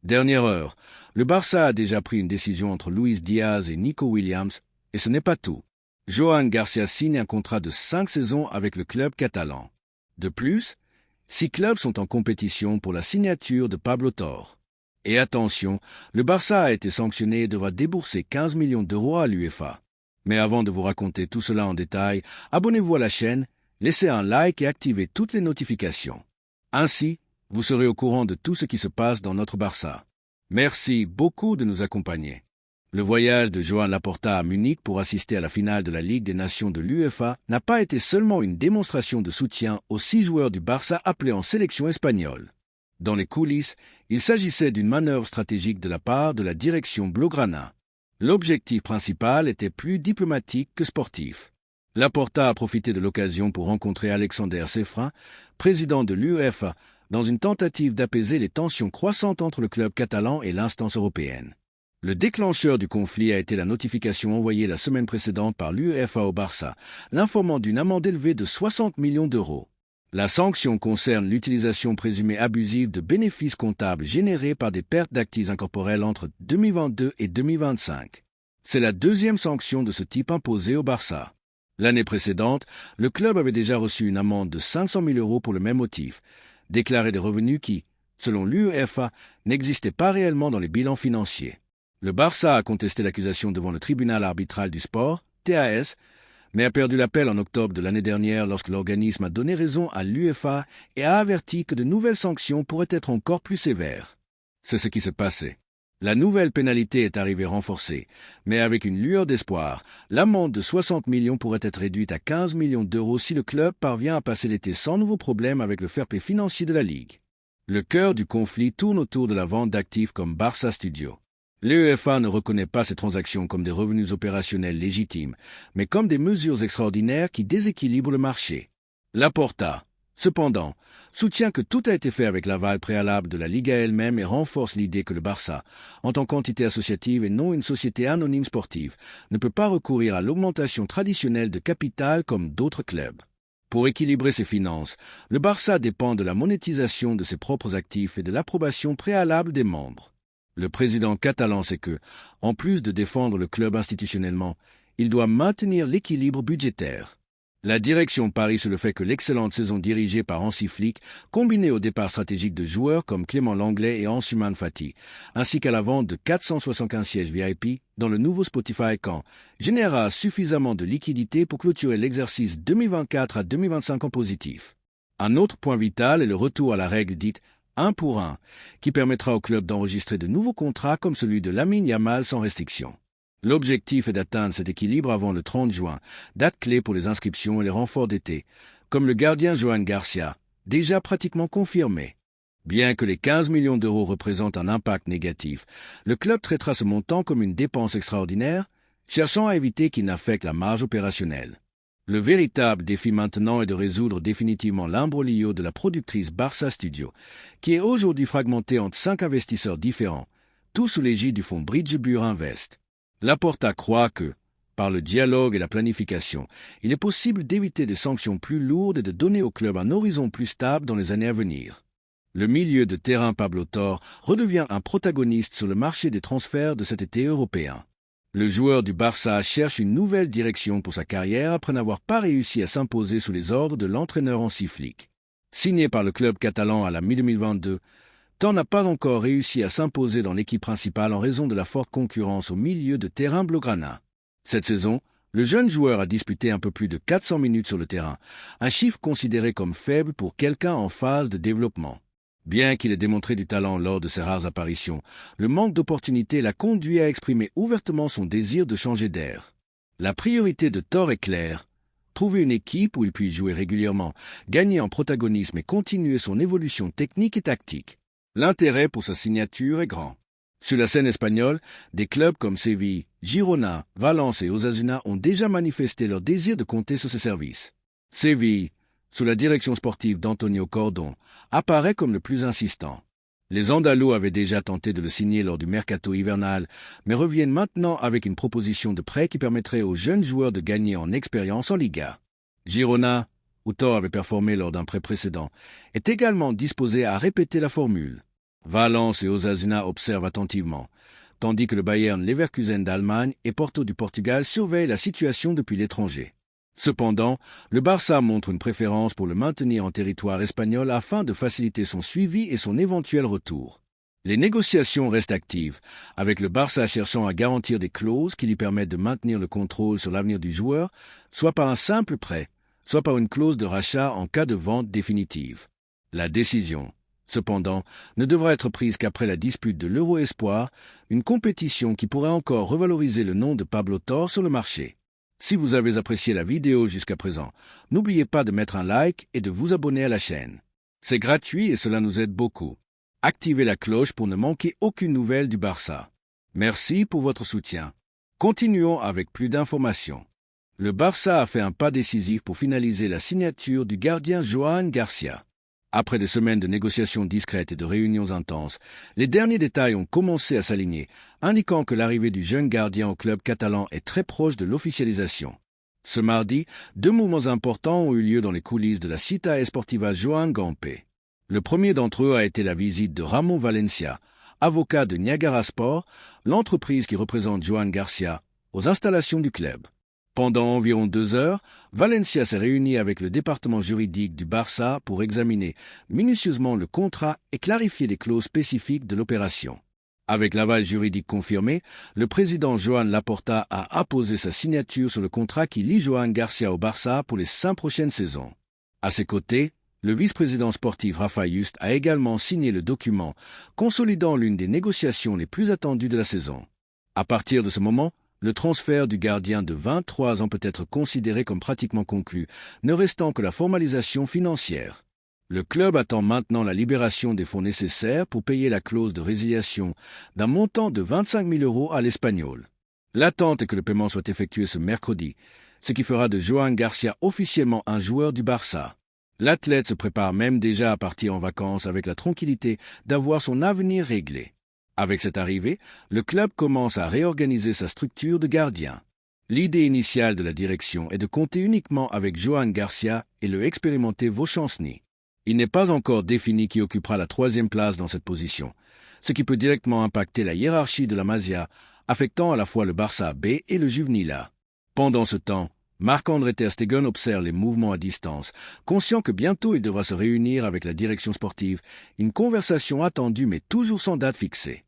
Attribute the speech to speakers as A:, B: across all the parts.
A: Dernière heure, le Barça a déjà pris une décision entre Luis Diaz et Nico Williams, et ce n'est pas tout. Joan Garcia signe un contrat de 5 saisons avec le club catalan. De plus, 6 clubs sont en compétition pour la signature de Pablo Torre. Et attention, le Barça a été sanctionné et devra débourser 15 millions d'euros à l'UEFA. Mais avant de vous raconter tout cela en détail, abonnez-vous à la chaîne, laissez un like et activez toutes les notifications. Ainsi, vous serez au courant de tout ce qui se passe dans notre Barça. Merci beaucoup de nous accompagner. Le voyage de Joan Laporta à Munich pour assister à la finale de la Ligue des Nations de l'UEFA n'a pas été seulement une démonstration de soutien aux 6 joueurs du Barça appelés en sélection espagnole. Dans les coulisses, il s'agissait d'une manœuvre stratégique de la part de la direction blaugrana. L'objectif principal était plus diplomatique que sportif. Laporta a profité de l'occasion pour rencontrer Alexander Cefrin, président de l'UEFA, dans une tentative d'apaiser les tensions croissantes entre le club catalan et l'instance européenne. Le déclencheur du conflit a été la notification envoyée la semaine précédente par l'UEFA au Barça, l'informant d'une amende élevée de 60 millions d'euros. La sanction concerne l'utilisation présumée abusive de bénéfices comptables générés par des pertes d'actifs incorporels entre 2022 et 2025. C'est la deuxième sanction de ce type imposée au Barça. L'année précédente, le club avait déjà reçu une amende de 500 000 euros pour le même motif, déclarer des revenus qui, selon l'UEFA, n'existaient pas réellement dans les bilans financiers. Le Barça a contesté l'accusation devant le tribunal arbitral du sport, TAS, mais a perdu l'appel en octobre de l'année dernière lorsque l'organisme a donné raison à l'UEFA et a averti que de nouvelles sanctions pourraient être encore plus sévères. C'est ce qui s'est passé. La nouvelle pénalité est arrivée renforcée, mais avec une lueur d'espoir, l'amende de 60 millions pourrait être réduite à 15 millions d'euros si le club parvient à passer l'été sans nouveau problème avec le fair-play financier de la Ligue. Le cœur du conflit tourne autour de la vente d'actifs comme Barça Studio. L'UEFA ne reconnaît pas ces transactions comme des revenus opérationnels légitimes, mais comme des mesures extraordinaires qui déséquilibrent le marché. Laporta, cependant, soutient que tout a été fait avec l'aval préalable de la Liga elle-même et renforce l'idée que le Barça, en tant qu'entité associative et non une société anonyme sportive, ne peut pas recourir à l'augmentation traditionnelle de capital comme d'autres clubs. Pour équilibrer ses finances, le Barça dépend de la monétisation de ses propres actifs et de l'approbation préalable des membres. Le président catalan sait que, en plus de défendre le club institutionnellement, il doit maintenir l'équilibre budgétaire. La direction parie sur le fait que l'excellente saison dirigée par Hansi Flick, combinée au départ stratégique de joueurs comme Clément Langlais et Ansuman Fati, ainsi qu'à la vente de 475 sièges VIP dans le nouveau Spotify Camp, générera suffisamment de liquidités pour clôturer l'exercice 2024 à 2025 en positif. Un autre point vital est le retour à la règle dite 1 pour 1, qui permettra au club d'enregistrer de nouveaux contrats comme celui de Lamine Yamal sans restriction. L'objectif est d'atteindre cet équilibre avant le 30 juin, date clé pour les inscriptions et les renforts d'été, comme le gardien Joan Garcia, déjà pratiquement confirmé. Bien que les 15 millions d'euros représentent un impact négatif, le club traitera ce montant comme une dépense extraordinaire, cherchant à éviter qu'il n'affecte la marge opérationnelle. Le véritable défi maintenant est de résoudre définitivement l'imbroglio de la productrice Barça Studio, qui est aujourd'hui fragmentée entre 5 investisseurs différents, tous sous l'égide du fonds Bridgebur Invest. Laporta croit que, par le dialogue et la planification, il est possible d'éviter des sanctions plus lourdes et de donner au club un horizon plus stable dans les années à venir. Le milieu de terrain Pablo Torre redevient un protagoniste sur le marché des transferts de cet été européen. Le joueur du Barça cherche une nouvelle direction pour sa carrière après n'avoir pas réussi à s'imposer sous les ordres de l'entraîneur Hansi Flick. Signé par le club catalan à la mi-2022, Torre n'a pas encore réussi à s'imposer dans l'équipe principale en raison de la forte concurrence au milieu de terrain blaugrana. Cette saison, le jeune joueur a disputé un peu plus de 400 minutes sur le terrain, un chiffre considéré comme faible pour quelqu'un en phase de développement. Bien qu'il ait démontré du talent lors de ses rares apparitions, le manque d'opportunités l'a conduit à exprimer ouvertement son désir de changer d'air. La priorité de Torre est claire: trouver une équipe où il puisse jouer régulièrement, gagner en protagonisme et continuer son évolution technique et tactique. L'intérêt pour sa signature est grand. Sur la scène espagnole, des clubs comme Séville, Girona, Valence et Osasuna ont déjà manifesté leur désir de compter sur ses services. Séville, sous la direction sportive d'Antonio Cordon, apparaît comme le plus insistant. Les Andalous avaient déjà tenté de le signer lors du mercato hivernal, mais reviennent maintenant avec une proposition de prêt qui permettrait aux jeunes joueurs de gagner en expérience en Liga. Girona, où Torre avait performé lors d'un prêt précédent, est également disposé à répéter la formule. Valence et Osasuna observent attentivement, tandis que le Bayern Leverkusen d'Allemagne et Porto du Portugal surveillent la situation depuis l'étranger. Cependant, le Barça montre une préférence pour le maintenir en territoire espagnol afin de faciliter son suivi et son éventuel retour. Les négociations restent actives, avec le Barça cherchant à garantir des clauses qui lui permettent de maintenir le contrôle sur l'avenir du joueur, soit par un simple prêt, soit par une clause de rachat en cas de vente définitive. La décision, cependant, ne devra être prise qu'après la dispute de l'Euro Espoir, une compétition qui pourrait encore revaloriser le nom de Pablo Torre sur le marché. Si vous avez apprécié la vidéo jusqu'à présent, n'oubliez pas de mettre un like et de vous abonner à la chaîne. C'est gratuit et cela nous aide beaucoup. Activez la cloche pour ne manquer aucune nouvelle du Barça. Merci pour votre soutien. Continuons avec plus d'informations. Le Barça a fait un pas décisif pour finaliser la signature du gardien Joan Garcia. Après des semaines de négociations discrètes et de réunions intenses, les derniers détails ont commencé à s'aligner, indiquant que l'arrivée du jeune gardien au club catalan est très proche de l'officialisation. Ce mardi, 2 mouvements importants ont eu lieu dans les coulisses de la Cita Esportiva Joan Gamper. Le premier d'entre eux a été la visite de Ramon Valencia, avocat de Niagara Sport, l'entreprise qui représente Joan Garcia, aux installations du club. Pendant environ 2 heures, Valencia s'est réuni avec le département juridique du Barça pour examiner minutieusement le contrat et clarifier les clauses spécifiques de l'opération. Avec l'aval juridique confirmé, le président Joan Laporta a apposé sa signature sur le contrat qui lie Joan Garcia au Barça pour les 5 prochaines saisons. À ses côtés, le vice-président sportif Rafa Just a également signé le document, consolidant l'une des négociations les plus attendues de la saison. À partir de ce moment, le transfert du gardien de 23 ans peut être considéré comme pratiquement conclu, ne restant que la formalisation financière. Le club attend maintenant la libération des fonds nécessaires pour payer la clause de résiliation d'un montant de 25 000 € à l'Espagnol. L'attente est que le paiement soit effectué ce mercredi, ce qui fera de Joan Garcia officiellement un joueur du Barça. L'athlète se prépare même déjà à partir en vacances avec la tranquillité d'avoir son avenir réglé. Avec cette arrivée, le club commence à réorganiser sa structure de gardien. L'idée initiale de la direction est de compter uniquement avec Joan Garcia et le expérimenté Wojciechny. Il n'est pas encore défini qui occupera la 3e place dans cette position, ce qui peut directement impacter la hiérarchie de la Masia, affectant à la fois le Barça B et le Juvenil A. Pendant ce temps, Marc-André ter Stegen observe les mouvements à distance, conscient que bientôt il devra se réunir avec la direction sportive, une conversation attendue mais toujours sans date fixée.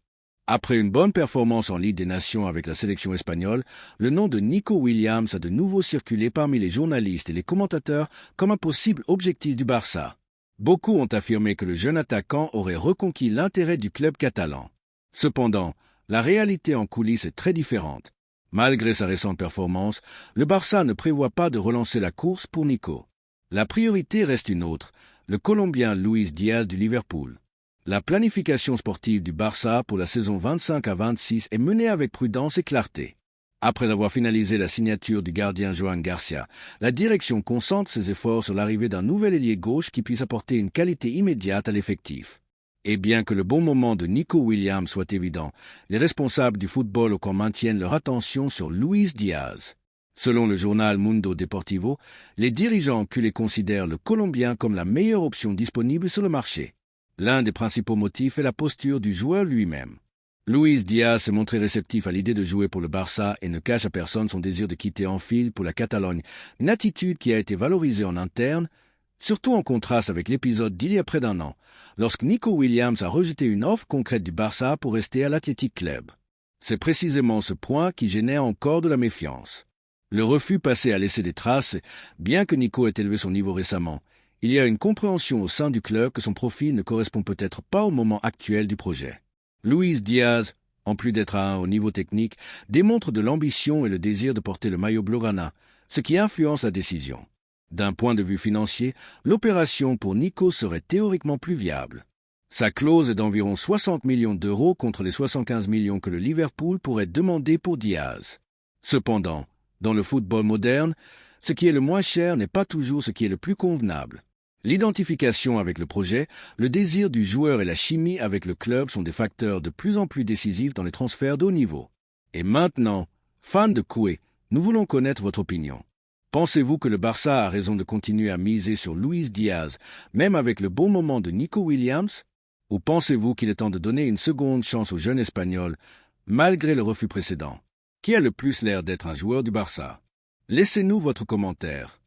A: Après une bonne performance en Ligue des Nations avec la sélection espagnole, le nom de Nico Williams a de nouveau circulé parmi les journalistes et les commentateurs comme un possible objectif du Barça. Beaucoup ont affirmé que le jeune attaquant aurait reconquis l'intérêt du club catalan. Cependant, la réalité en coulisses est très différente. Malgré sa récente performance, le Barça ne prévoit pas de relancer la course pour Nico. La priorité reste une autre, le Colombien Luis Diaz du Liverpool. La planification sportive du Barça pour la saison 25 à 26 est menée avec prudence et clarté. Après avoir finalisé la signature du gardien Joan Garcia, la direction concentre ses efforts sur l'arrivée d'un nouvel ailier gauche qui puisse apporter une qualité immédiate à l'effectif. Et bien que le bon moment de Nico Williams soit évident, les responsables du football au camp maintiennent leur attention sur Luis Diaz. Selon le journal Mundo Deportivo, les dirigeants culés considèrent le Colombien comme la meilleure option disponible sur le marché. L'un des principaux motifs est la posture du joueur lui-même. Luis Diaz s'est montré réceptif à l'idée de jouer pour le Barça et ne cache à personne son désir de quitter Anfield pour la Catalogne, une attitude qui a été valorisée en interne, surtout en contraste avec l'épisode d'il y a près d'1 an, lorsque Nico Williams a rejeté une offre concrète du Barça pour rester à l'Athletic Club. C'est précisément ce point qui génère encore de la méfiance. Le refus passé a laissé des traces, bien que Nico ait élevé son niveau récemment. Il y a une compréhension au sein du club que son profil ne correspond peut-être pas au moment actuel du projet. Luis Diaz, en plus d'être à un haut niveau technique, démontre de l'ambition et le désir de porter le maillot blaugrana, ce qui influence la décision. D'un point de vue financier, l'opération pour Nico serait théoriquement plus viable. Sa clause est d'environ 60 millions d'euros contre les 75 millions que le Liverpool pourrait demander pour Diaz. Cependant, dans le football moderne, ce qui est le moins cher n'est pas toujours ce qui est le plus convenable. L'identification avec le projet, le désir du joueur et la chimie avec le club sont des facteurs de plus en plus décisifs dans les transferts de haut niveau. Et maintenant, fans de Coué, nous voulons connaître votre opinion. Pensez-vous que le Barça a raison de continuer à miser sur Luis Diaz, même avec le bon moment de Nico Williams? Ou pensez-vous qu'il est temps de donner une seconde chance au jeune Espagnol, malgré le refus précédent? Qui a le plus l'air d'être un joueur du Barça? Laissez-nous votre commentaire.